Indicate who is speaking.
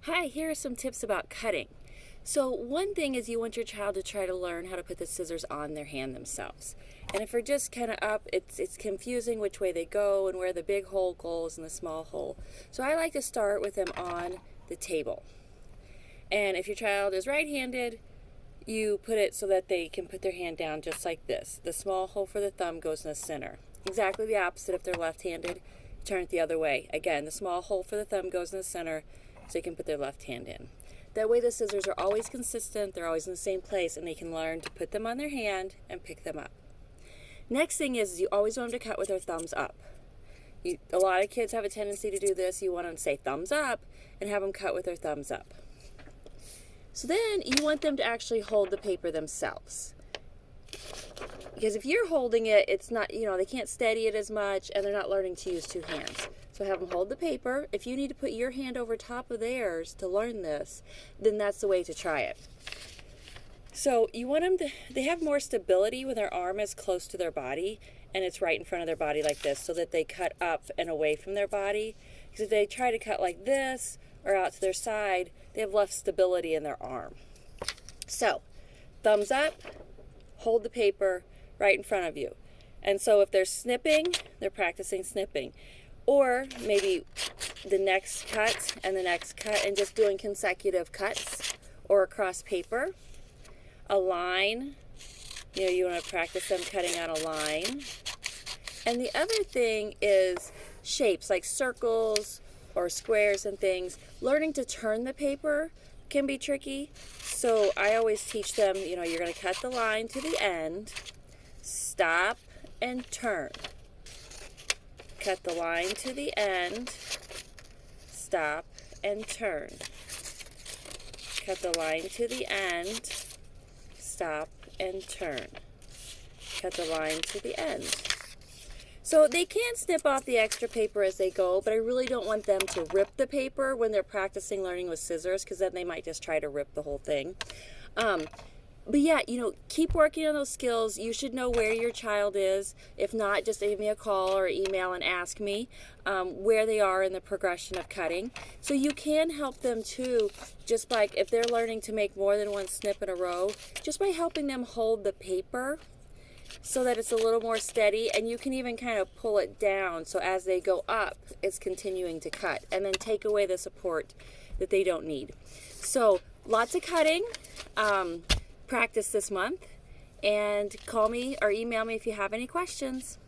Speaker 1: Hi, here are some tips about cutting. So one thing is you want your child to try to learn how to put the scissors on their hand themselves. And if they're just kind of up, it's confusing which way they go and where the big hole goes and the small hole. So I like to start with them on the table. And if your child is right-handed, you put it so that they can put their hand down just like this. The small hole for the thumb goes in the center. Exactly the opposite if they're left-handed. Turn it the other way. Again, the small hole for the thumb goes in the center so they can put their left hand in. That way the scissors are always consistent, they're always in the same place, and they can learn to put them on their hand and pick them up. Next thing is you always want them to cut with their thumbs up. A lot of kids have a tendency to do this. You want them to say thumbs up and have them cut with their thumbs up. So then you want them to actually hold the paper themselves. Because if you're holding it, it's not, they can't steady it as much and they're not learning to use two hands. So have them hold the paper. If you need to put your hand over top of theirs to learn this, then that's the way to try it. So you want them to, they have more stability when their arm is close to their body and it's right in front of their body like this so that they cut up and away from their body. Because if they try to cut like this or out to their side, they have less stability in their arm. So thumbs up, hold the paper right in front of you. And so if they're snipping, they're practicing snipping. Or maybe the next cut and the next cut and just doing consecutive cuts or across paper. A line, you want to practice them cutting on a line. And the other thing is shapes like circles or squares and things. Learning to turn the paper can be tricky. So I always teach them, you're going to cut the line to the end, stop and turn. Cut the line to the end, stop and turn. Cut the line to the end, stop and turn. Cut the line to the end. So they can snip off the extra paper as they go, but I really don't want them to rip the paper when they're practicing learning with scissors, because then they might just try to rip the whole thing. But yeah, keep working on those skills. You should know where your child is. If not, just give me a call or email and ask me where they are in the progression of cutting. So you can help them too, just by if they're learning to make more than one snip in a row, just by helping them hold the paper so that it's a little more steady, and you can even kind of pull it down so as they go up, it's continuing to cut, and then take away the support that they don't need. So lots of cutting. Practice this month, and call me or email me if you have any questions.